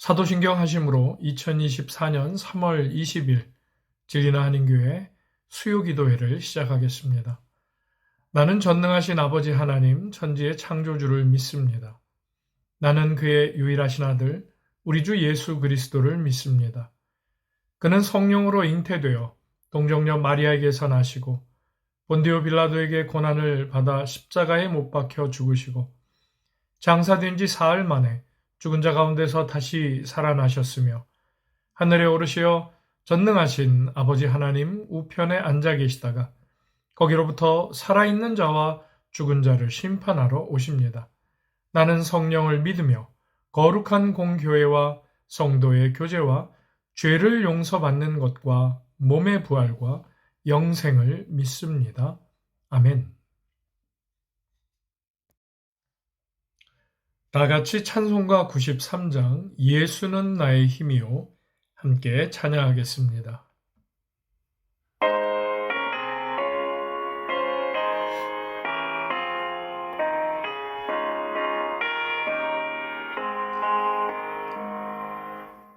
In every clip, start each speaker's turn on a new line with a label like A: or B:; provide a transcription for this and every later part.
A: 사도신경 하심으로 2024년 3월 20일 진리나 한인교회 수요기도회를 시작하겠습니다. 나는 전능하신 아버지 하나님 천지의 창조주를 믿습니다. 나는 그의 유일하신 아들 우리 주 예수 그리스도를 믿습니다. 그는 성령으로 잉태되어 동정녀 마리아에게서 나시고 본디오 빌라도에게 고난을 받아 십자가에 못 박혀 죽으시고 장사된 지 사흘 만에 죽은 자 가운데서 다시 살아나셨으며 하늘에 오르시어 전능하신 아버지 하나님 우편에 앉아 계시다가 거기로부터 살아있는 자와 죽은 자를 심판하러 오십니다. 나는 성령을 믿으며 거룩한 공교회와 성도의 교제와 죄를 용서받는 것과 몸의 부활과 영생을 믿습니다. 아멘. 다 같이 찬송가 93장 예수는 나의 힘이요 함께 찬양하겠습니다.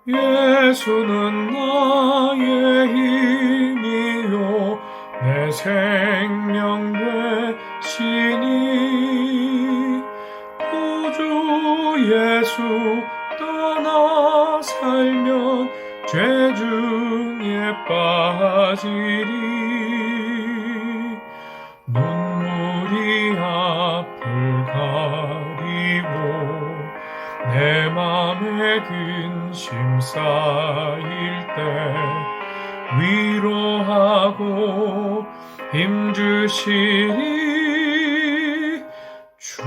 A: 예수는 나의 힘이요 내 생명 되시니 구주 예수 떠나 살면 죄 중에 빠지리 눈물이 앞을 가리고 내 맘에 근심 쌓일 때 위로하고 힘주시리 주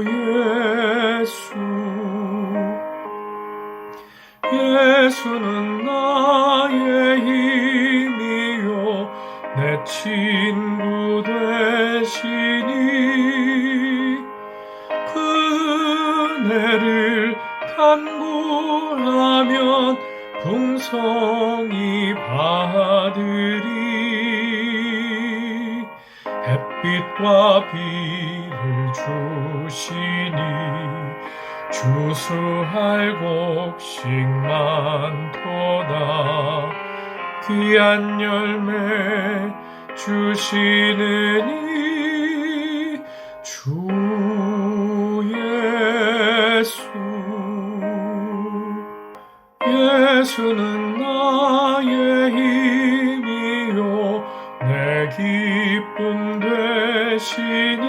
A: 예수. 예수는 나의 힘이요 내 친구 되시니 그네를 간구하면 풍성히 받으리 햇빛과 비를 주시니 주수할 곡식 많도다 귀한 열매 주시느니 주 예수. 예수는 나의 힘이요 내 기쁨 되시니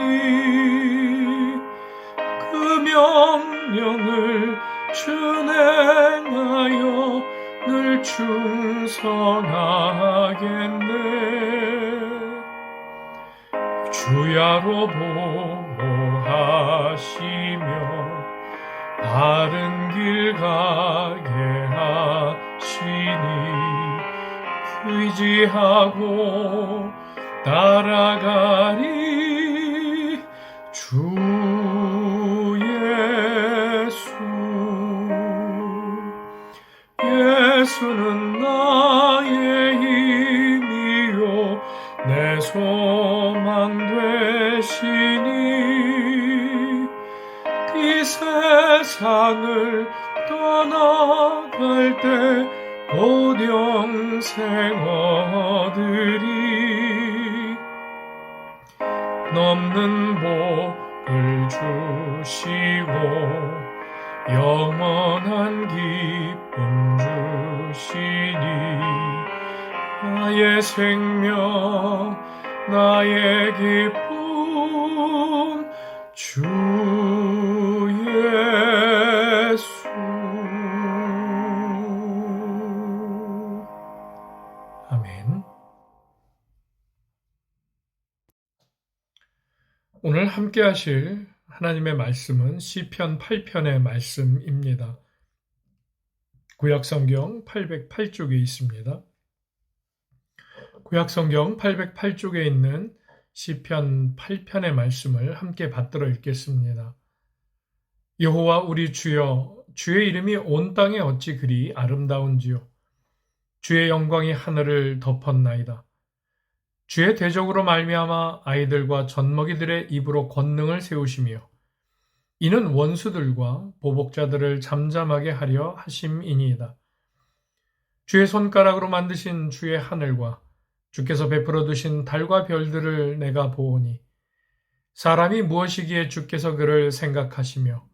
A: 그 명령을 준행하여 늘 충성하겠네 주야로 보호하시며 바른 길 가게 하시니 의지하고 따라가리 주 예수. 예수는 나의 힘이요 내 소망 되시니 이 세상을 떠나갈 때 곧 영생 얻으리 넘는 복을 주시고 영원한 기쁨 주시니 나의 생명 나의 기쁨 주 예수. 아멘. 오늘 함께 하실 하나님의 말씀은 시편 8편의 말씀입니다. 구약성경 808쪽에 있습니다. 구약성경 808쪽에 있는 시편 8편의 말씀을 함께 받들어 읽겠습니다. 여호와 우리 주여, 주의 이름이 온 땅에 어찌 그리 아름다운지요. 주의 영광이 하늘을 덮었나이다. 주의 대적으로 말미암아 아이들과 젖먹이들의 입으로 권능을 세우시며 이는 원수들과 보복자들을 잠잠하게 하려 하심이니이다. 주의 손가락으로 만드신 주의 하늘과 주께서 베풀어 두신 달과 별들을 내가 보오니 사람이 무엇이기에 주께서 그를 생각하시며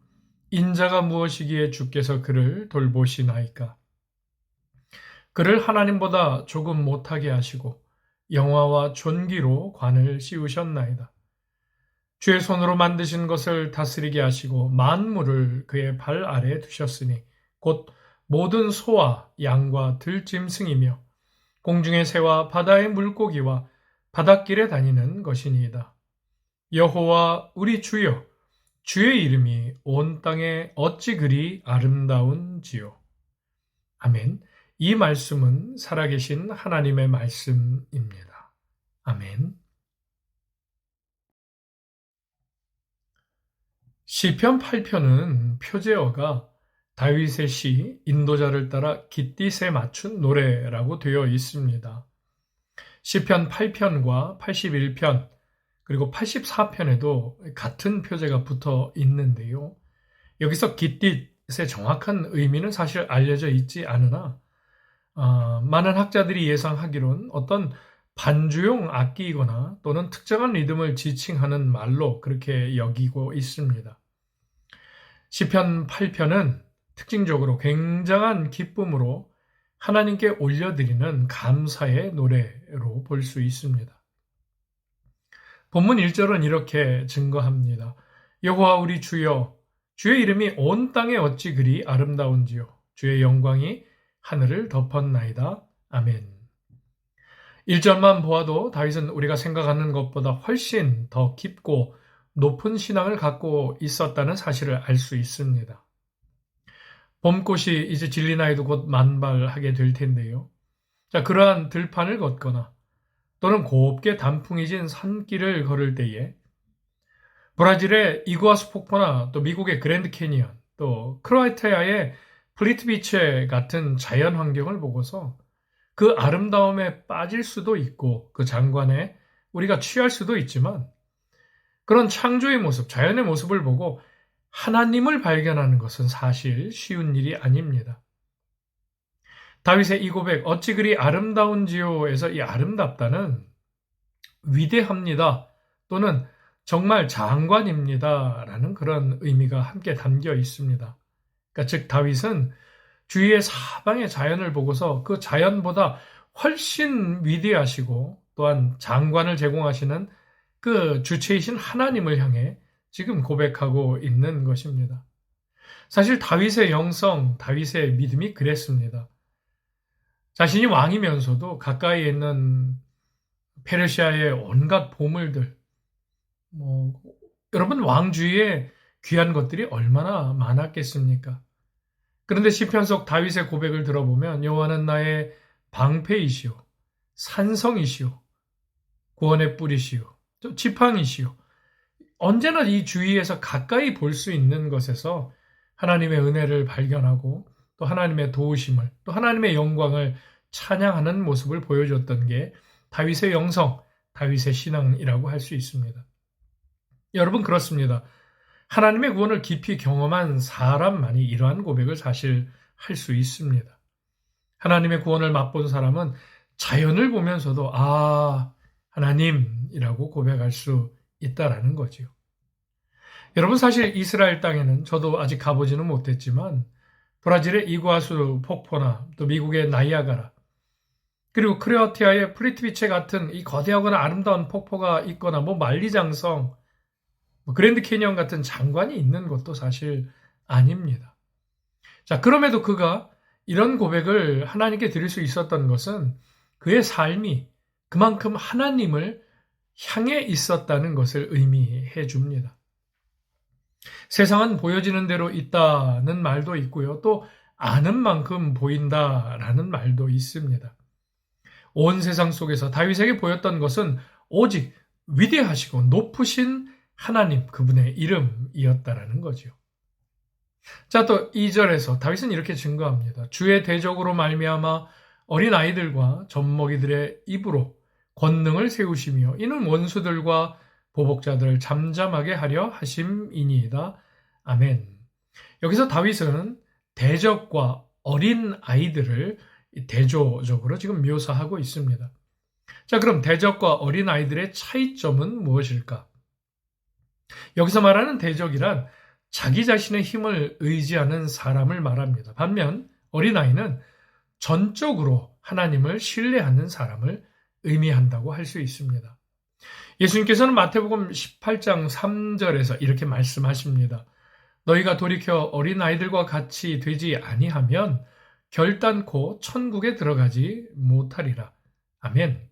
A: 인자가 무엇이기에 주께서 그를 돌보시나이까. 그를 하나님보다 조금 못하게 하시고 영화와 존귀로 관을 씌우셨나이다. 주의 손으로 만드신 것을 다스리게 하시고 만물을 그의 발 아래에 두셨으니 곧 모든 소와 양과 들짐승이며 공중의 새와 바다의 물고기와 바닷길에 다니는 것이니이다. 여호와 우리 주여, 주의 이름이 온 땅에 어찌 그리 아름다운지요. 아멘. 이 말씀은 살아계신 하나님의 말씀입니다. 아멘. 시편 8편은 표제어가 다윗의 시 인도자를 따라 깃딧에 맞춘 노래라고 되어 있습니다. 시편 8편과 81편 그리고 84편에도 같은 표제가 붙어 있는데요. 여기서 깃딧의 정확한 의미는 사실 알려져 있지 않으나 많은 학자들이 예상하기론 어떤 반주용 악기이거나 또는 특정한 리듬을 지칭하는 말로 그렇게 여기고 있습니다. 시편 8편은 특징적으로 굉장한 기쁨으로 하나님께 올려드리는 감사의 노래로 볼 수 있습니다. 본문 1절은 이렇게 증거합니다. 여호와 우리 주여, 주의 이름이 온 땅에 어찌 그리 아름다운지요. 주의 영광이 하늘을 덮었나이다. 아멘. 1절만 보아도 다윗은 우리가 생각하는 것보다 훨씬 더 깊고 높은 신앙을 갖고 있었다는 사실을 알 수 있습니다. 봄꽃이 이제 질리나이도 곧 만발하게 될 텐데요. 자, 그러한 들판을 걷거나 또는 곱게 단풍이 진 산길을 걸을 때에 브라질의 이구아수 폭포나 또 미국의 그랜드 캐니언 또 크로아티아의 플리트비체 같은 자연 환경을 보고서 그 아름다움에 빠질 수도 있고 그 장관에 우리가 취할 수도 있지만 그런 창조의 모습, 자연의 모습을 보고 하나님을 발견하는 것은 사실 쉬운 일이 아닙니다. 다윗의 이 고백, 어찌 그리 아름다운지요에서 이 아름답다는 위대합니다 또는 정말 장관입니다 라는 그런 의미가 함께 담겨 있습니다. 그러니까 즉 다윗은 주위의 사방의 자연을 보고서 그 자연보다 훨씬 위대하시고 또한 장관을 제공하시는 그 주체이신 하나님을 향해 지금 고백하고 있는 것입니다. 사실 다윗의 영성, 다윗의 믿음이 그랬습니다. 자신이 왕이면서도 가까이에 있는 페르시아의 온갖 보물들, 여러분 왕 주위에 귀한 것들이 얼마나 많았겠습니까? 그런데 시편 속 다윗의 고백을 들어보면 여호와는 나의 방패이시오, 산성이시오, 구원의 뿌리시오, 지팡이시오. 언제나 이 주위에서 가까이 볼 수 있는 것에서 하나님의 은혜를 발견하고 또 하나님의 도우심을 또 하나님의 영광을 찬양하는 모습을 보여줬던 게 다윗의 영성, 다윗의 신앙이라고 할 수 있습니다. 여러분 그렇습니다. 하나님의 구원을 깊이 경험한 사람만이 이러한 고백을 사실 할 수 있습니다. 하나님의 구원을 맛본 사람은 자연을 보면서도 하나님이라고 고백할 수 있다라는 거지요. 여러분 사실 이스라엘 땅에는 저도 아직 가보지는 못했지만 브라질의 이구아수 폭포나 또 미국의 나이아가라 그리고 크로아티아의 프리트비체 같은 이 거대하거나 아름다운 폭포가 있거나 만리장성 그랜드 캐니언 같은 장관이 있는 것도 사실 아닙니다. 자, 그럼에도 그가 이런 고백을 하나님께 드릴 수 있었던 것은 그의 삶이 그만큼 하나님을 향해 있었다는 것을 의미해 줍니다. 세상은 보여지는 대로 있다는 말도 있고요. 또 아는 만큼 보인다라는 말도 있습니다. 온 세상 속에서 다윗에게 보였던 것은 오직 위대하시고 높으신 하나님 그분의 이름이었다라는 거죠. 자, 또 2절에서 다윗은 이렇게 증거합니다. 주의 대적으로 말미암아 어린 아이들과 젖먹이들의 입으로 권능을 세우시며 이는 원수들과 보복자들을 잠잠하게 하려 하심이니이다. 아멘. 여기서 다윗은 대적과 어린 아이들을 대조적으로 지금 묘사하고 있습니다. 자, 그럼 대적과 어린 아이들의 차이점은 무엇일까? 여기서 말하는 대적이란 자기 자신의 힘을 의지하는 사람을 말합니다. 반면 어린아이는 전적으로 하나님을 신뢰하는 사람을 의미한다고 할 수 있습니다. 예수님께서는 마태복음 18장 3절에서 이렇게 말씀하십니다. 너희가 돌이켜 어린아이들과 같이 되지 아니하면 결단코 천국에 들어가지 못하리라. 아멘.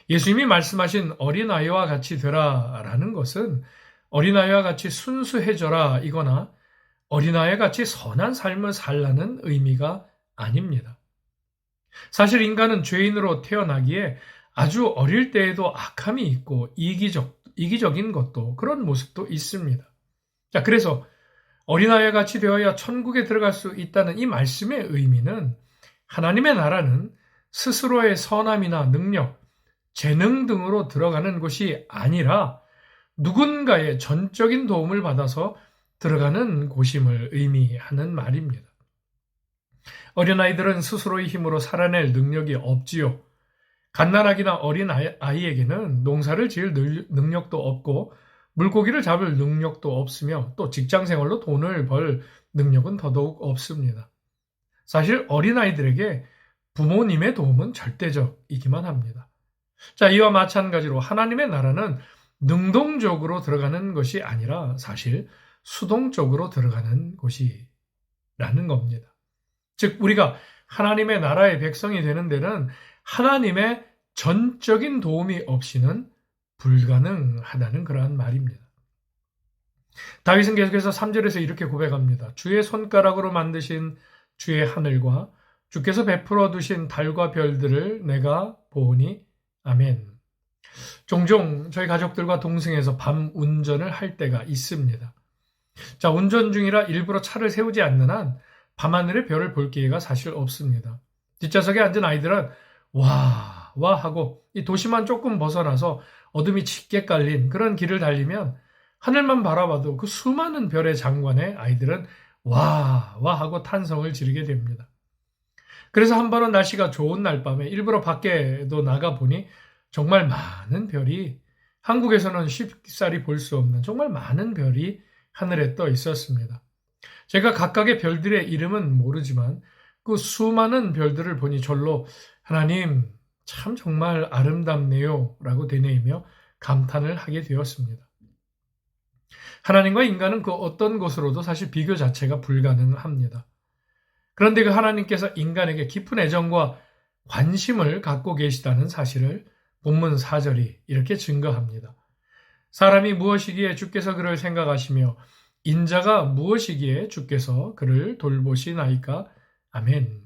A: 예수님이 말씀하신 어린아이와 같이 되라라는 것은 어린아이와 같이 순수해져라 이거나 어린아이와 같이 선한 삶을 살라는 의미가 아닙니다. 사실 인간은 죄인으로 태어나기에 아주 어릴 때에도 악함이 있고 이기적인 것도 그런 모습도 있습니다. 자, 그래서 어린아이와 같이 되어야 천국에 들어갈 수 있다는 이 말씀의 의미는 하나님의 나라는 스스로의 선함이나 능력, 재능 등으로 들어가는 곳이 아니라 누군가의 전적인 도움을 받아서 들어가는 곳임을 의미하는 말입니다. 어린아이들은 스스로의 힘으로 살아낼 능력이 없지요. 갓난아기나 어린 아이에게는 농사를 지을 능력도 없고 물고기를 잡을 능력도 없으며 또 직장생활로 돈을 벌 능력은 더더욱 없습니다. 사실 어린아이들에게 부모님의 도움은 절대적이기만 합니다. 자, 이와 마찬가지로 하나님의 나라는 능동적으로 들어가는 것이 아니라 사실 수동적으로 들어가는 곳이라는 겁니다. 즉 우리가 하나님의 나라의 백성이 되는 데는 하나님의 전적인 도움이 없이는 불가능하다는 그러한 말입니다. 다윗은 계속해서 3절에서 이렇게 고백합니다. 주의 손가락으로 만드신 주의 하늘과 주께서 베풀어 두신 달과 별들을 내가 보오니 아멘. 종종 저희 가족들과 동승해서 밤 운전을 할 때가 있습니다. 자, 운전 중이라 일부러 차를 세우지 않는 한 밤하늘의 별을 볼 기회가 사실 없습니다. 뒷좌석에 앉은 아이들은 와 하고 이 도시만 조금 벗어나서 어둠이 짙게 깔린 그런 길을 달리면 하늘만 바라봐도 그 수많은 별의 장관에 아이들은 와 하고 탄성을 지르게 됩니다. 그래서 한 번은 날씨가 좋은 날 밤에 일부러 밖에도 나가 보니 정말 많은 별이 한국에서는 쉽사리 볼 수 없는 정말 많은 별이 하늘에 떠 있었습니다. 제가 각각의 별들의 이름은 모르지만 그 수많은 별들을 보니 절로 하나님 참 정말 아름답네요 라고 되뇌이며 감탄을 하게 되었습니다. 하나님과 인간은 그 어떤 것으로도 사실 비교 자체가 불가능합니다. 그런데 그 하나님께서 인간에게 깊은 애정과 관심을 갖고 계시다는 사실을 본문 4절이 이렇게 증거합니다. 사람이 무엇이기에 주께서 그를 생각하시며 인자가 무엇이기에 주께서 그를 돌보시나이까? 아멘.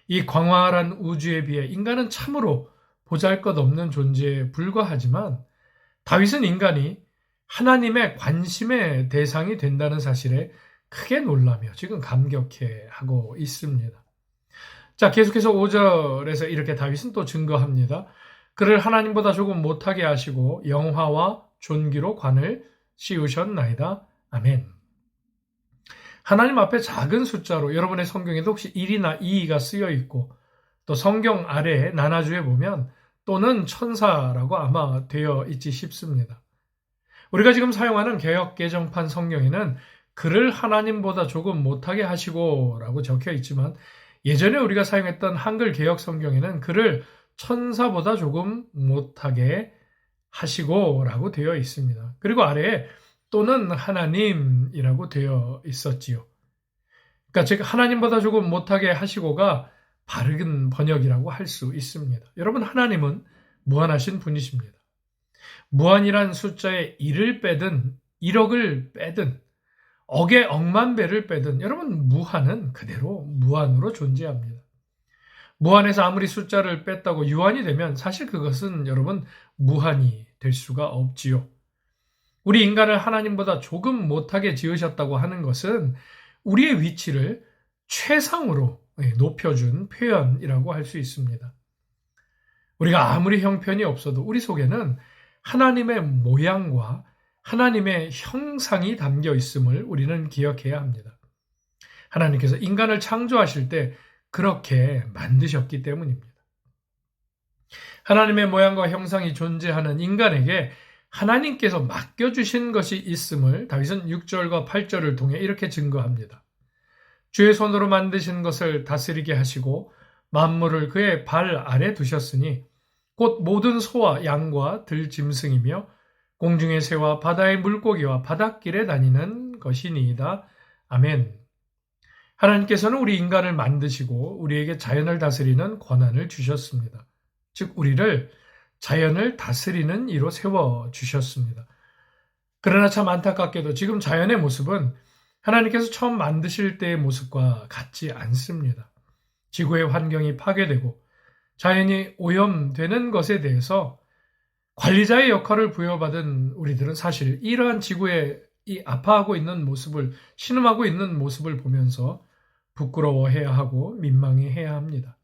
A: 이 광활한 우주에 비해 인간은 참으로 보잘것없는 존재에 불과하지만 다윗은 인간이 하나님의 관심의 대상이 된다는 사실에 크게 놀라며 지금 감격해하고 있습니다. 자, 계속해서 5절에서 이렇게 다윗은 또 증거합니다. 그를 하나님보다 조금 못하게 하시고 영화와 존귀로 관을 씌우셨나이다. 아멘. 하나님 앞에 작은 숫자로 여러분의 성경에도 혹시 1이나 2가 쓰여 있고 또 성경 아래에 나나주에 보면 또는 천사라고 아마 되어 있지 싶습니다. 우리가 지금 사용하는 개역개정판 성경에는 그를 하나님보다 조금 못하게 하시고 라고 적혀 있지만 예전에 우리가 사용했던 한글 개역 성경에는 그를 천사보다 조금 못하게 하시고 라고 되어 있습니다. 그리고 아래에 또는 하나님이라고 되어 있었지요. 그러니까 즉 하나님보다 조금 못하게 하시고가 바른 번역이라고 할 수 있습니다. 여러분 하나님은 무한하신 분이십니다. 무한이란 숫자에 1을 빼든 1억을 빼든 억에 억만 배를 빼든 여러분 무한은 그대로 무한으로 존재합니다. 무한에서 아무리 숫자를 뺐다고 유한이 되면 사실 그것은 여러분 무한이 될 수가 없지요. 우리 인간을 하나님보다 조금 못하게 지으셨다고 하는 것은 우리의 위치를 최상으로 높여준 표현이라고 할 수 있습니다. 우리가 아무리 형편이 없어도 우리 속에는 하나님의 모양과 하나님의 형상이 담겨 있음을 우리는 기억해야 합니다. 하나님께서 인간을 창조하실 때 그렇게 만드셨기 때문입니다. 하나님의 모양과 형상이 존재하는 인간에게 하나님께서 맡겨주신 것이 있음을 다윗은 6절과 8절을 통해 이렇게 증거합니다. 주의 손으로 만드신 것을 다스리게 하시고 만물을 그의 발 아래 두셨으니 곧 모든 소와 양과 들짐승이며 공중의 새와 바다의 물고기와 바닷길에 다니는 것이니이다. 아멘. 하나님께서는 우리 인간을 만드시고 우리에게 자연을 다스리는 권한을 주셨습니다. 즉 우리를 자연을 다스리는 이로 세워주셨습니다. 그러나 참 안타깝게도 지금 자연의 모습은 하나님께서 처음 만드실 때의 모습과 같지 않습니다. 지구의 환경이 파괴되고 자연이 오염되는 것에 대해서 관리자의 역할을 부여받은 우리들은 사실 이러한 지구의 이 아파하고 있는 모습을, 신음하고 있는 모습을 보면서 부끄러워해야 하고 민망해해야 합니다.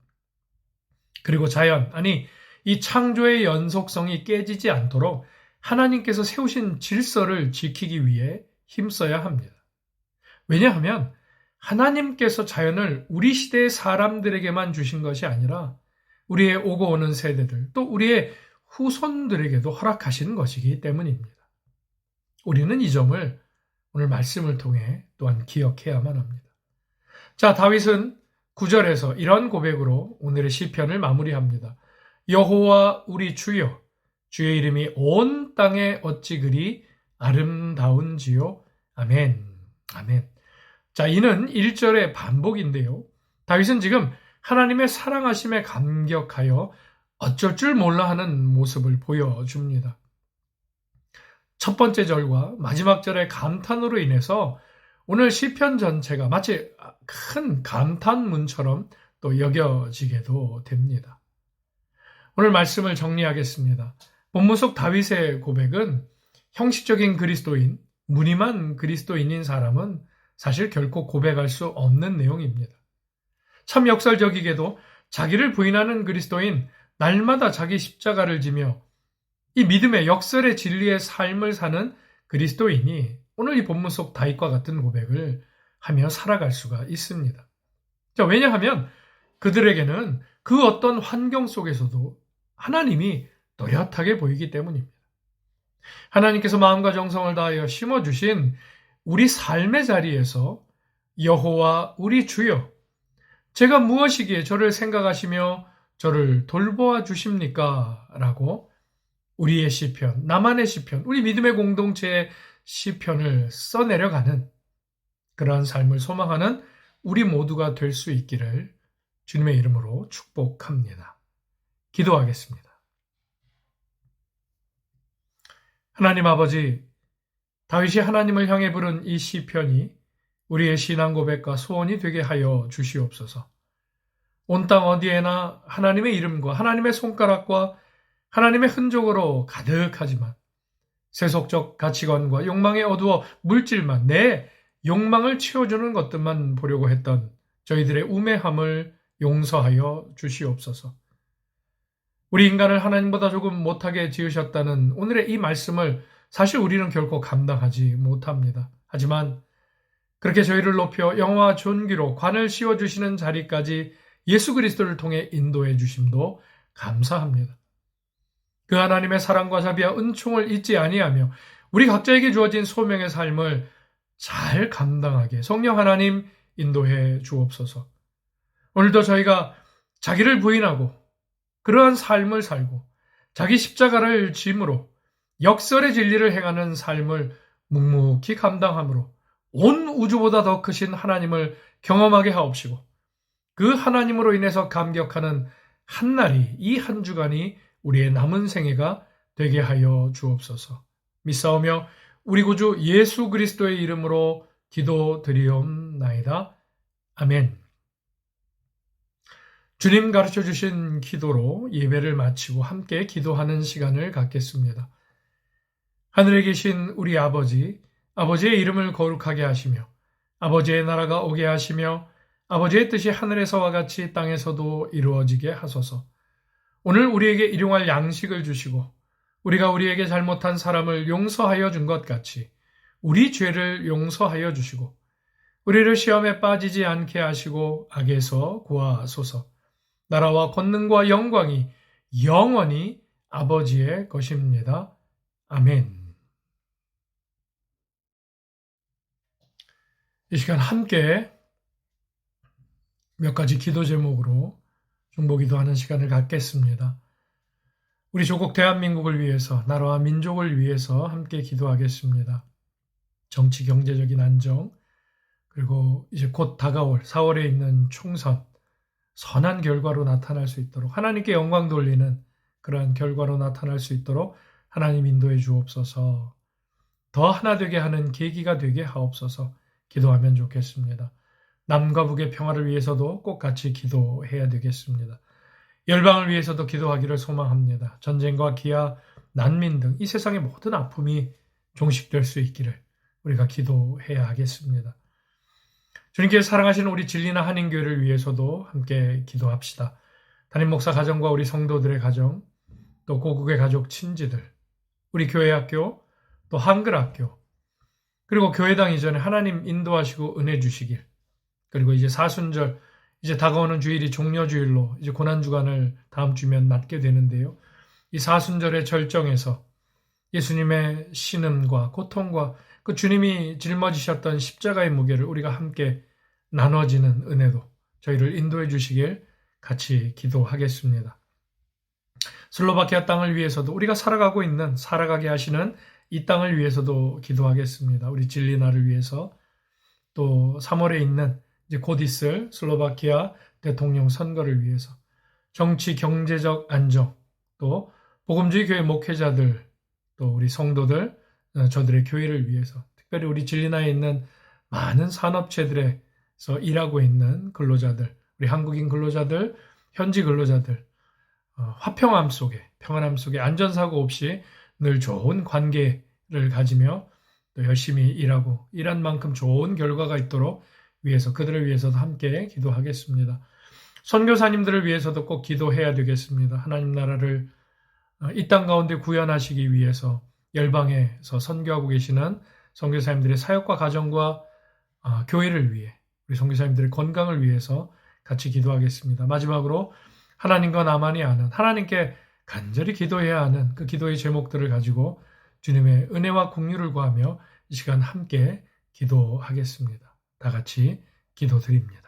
A: 그리고 자연, 아니 이 창조의 연속성이 깨지지 않도록 하나님께서 세우신 질서를 지키기 위해 힘써야 합니다. 왜냐하면 하나님께서 자연을 우리 시대의 사람들에게만 주신 것이 아니라 우리의 오고 오는 세대들, 또 우리의 후손들에게도 허락하시는 것이기 때문입니다. 우리는 이 점을 오늘 말씀을 통해 또한 기억해야만 합니다. 자, 다윗은 9절에서 이런 고백으로 오늘의 시편을 마무리합니다. 여호와 우리 주여, 주의 이름이 온 땅에 어찌 그리 아름다운지요. 아멘. 아멘. 자, 이는 1절의 반복인데요. 다윗은 지금 하나님의 사랑하심에 감격하여 어쩔 줄 몰라 하는 모습을 보여줍니다. 첫 번째 절과 마지막 절의 감탄으로 인해서 오늘 시편 전체가 마치 큰 감탄문처럼 또 여겨지게도 됩니다. 오늘 말씀을 정리하겠습니다. 본문 속 다윗의 고백은 형식적인 그리스도인, 무늬만 그리스도인인 사람은 사실 결코 고백할 수 없는 내용입니다. 참 역설적이게도 자기를 부인하는 그리스도인, 날마다 자기 십자가를 지며 이 믿음의 역설의 진리의 삶을 사는 그리스도인이 오늘 이 본문 속 다윗과 같은 고백을 하며 살아갈 수가 있습니다. 자, 왜냐하면 그들에게는 그 어떤 환경 속에서도 하나님이 또렷하게 보이기 때문입니다. 하나님께서 마음과 정성을 다하여 심어주신 우리 삶의 자리에서 여호와 우리 주여, 제가 무엇이기에 저를 생각하시며 저를 돌보아 주십니까? 라고 우리의 시편, 나만의 시편, 우리 믿음의 공동체의 시편을 써내려가는 그러한 삶을 소망하는 우리 모두가 될 수 있기를 주님의 이름으로 축복합니다. 기도하겠습니다. 하나님 아버지, 다윗이 하나님을 향해 부른 이 시편이 우리의 신앙 고백과 소원이 되게 하여 주시옵소서. 온 땅 어디에나 하나님의 이름과 하나님의 손가락과 하나님의 흔적으로 가득하지만 세속적 가치관과 욕망에 어두워 물질만, 내 욕망을 채워주는 것들만 보려고 했던 저희들의 우매함을 용서하여 주시옵소서. 우리 인간을 하나님보다 조금 못하게 지으셨다는 오늘의 이 말씀을 사실 우리는 결코 감당하지 못합니다. 하지만 그렇게 저희를 높여 영화와 존귀로 관을 씌워주시는 자리까지 예수 그리스도를 통해 인도해 주심도 감사합니다. 그 하나님의 사랑과 자비와 은총을 잊지 아니하며 우리 각자에게 주어진 소명의 삶을 잘 감당하게 성령 하나님 인도해 주옵소서. 오늘도 저희가 자기를 부인하고 그러한 삶을 살고 자기 십자가를 짐으로 역설의 진리를 행하는 삶을 묵묵히 감당함으로 온 우주보다 더 크신 하나님을 경험하게 하옵시고 그 하나님으로 인해서 감격하는 한날이, 이 한 주간이 우리의 남은 생애가 되게 하여 주옵소서. 믿사오며 우리 구주 예수 그리스도의 이름으로 기도드리옵나이다. 아멘. 주님 가르쳐 주신 기도로 예배를 마치고 함께 기도하는 시간을 갖겠습니다. 하늘에 계신 우리 아버지, 아버지의 이름을 거룩하게 하시며 아버지의 나라가 오게 하시며 아버지의 뜻이 하늘에서와 같이 땅에서도 이루어지게 하소서. 오늘 우리에게 일용할 양식을 주시고 우리가 우리에게 잘못한 사람을 용서하여 준 것 같이 우리 죄를 용서하여 주시고 우리를 시험에 빠지지 않게 하시고 악에서 구하소서. 나라와 권능과 영광이 영원히 아버지의 것입니다. 아멘. 이 시간 함께 몇 가지 기도 제목으로 중보기도하는 시간을 갖겠습니다. 우리 조국 대한민국을 위해서, 나라와 민족을 위해서 함께 기도하겠습니다. 정치 경제적인 안정, 그리고 이제 곧 다가올 4월에 있는 총선, 선한 결과로 나타날 수 있도록 하나님께 영광 돌리는 그러한 결과로 나타날 수 있도록 하나님 인도해 주옵소서. 더 하나 되게 하는 계기가 되게 하옵소서. 기도하면 좋겠습니다. 남과 북의 평화를 위해서도 꼭 같이 기도해야 되겠습니다. 열방을 위해서도 기도하기를 소망합니다. 전쟁과 기아, 난민 등 이 세상의 모든 아픔이 종식될 수 있기를 우리가 기도해야 하겠습니다. 주님께서 사랑하시는 우리 진리나 한인교회를 위해서도 함께 기도합시다. 담임 목사 가정과 우리 성도들의 가정, 또 고국의 가족, 친지들, 우리 교회 학교, 또 한글 학교, 그리고 교회당 이전에 하나님 인도하시고 은혜 주시길, 그리고 이제 사순절, 이제 다가오는 주일이 종려주일로 이제 고난주간을 다음 주면 맞게 되는데요. 이 사순절의 절정에서 예수님의 신음과 고통과 그 주님이 짊어지셨던 십자가의 무게를 우리가 함께 나눠지는 은혜도 저희를 인도해 주시길 같이 기도하겠습니다. 슬로바키아 땅을 위해서도 우리가 살아가게 하시는 이 땅을 위해서도 기도하겠습니다. 우리 진리나를 위해서 또 3월에 있는 이제 곧 있을 슬로바키아 대통령 선거를 위해서 정치 경제적 안정, 또 복음주의 교회 목회자들, 또 우리 성도들, 저들의 교회를 위해서 특별히 우리 진리나에 있는 많은 산업체들에서 일하고 있는 근로자들, 우리 한국인 근로자들, 현지 근로자들, 화평함 속에, 평안함 속에 안전사고 없이 늘 좋은 관계를 가지며 또 열심히 일하고 일한 만큼 좋은 결과가 있도록 위해서 그들을 위해서도 함께 기도하겠습니다. 선교사님들을 위해서도 꼭 기도해야 되겠습니다. 하나님 나라를 이 땅 가운데 구현하시기 위해서 열방에서 선교하고 계시는 선교사님들의 사역과 가정과 교회를 위해 우리 선교사님들의 건강을 위해서 같이 기도하겠습니다. 마지막으로 하나님과 나만이 아는 하나님께 간절히 기도해야 하는 그 기도의 제목들을 가지고 주님의 은혜와 긍휼을 구하며 이 시간 함께 기도하겠습니다. 다 같이 기도드립니다.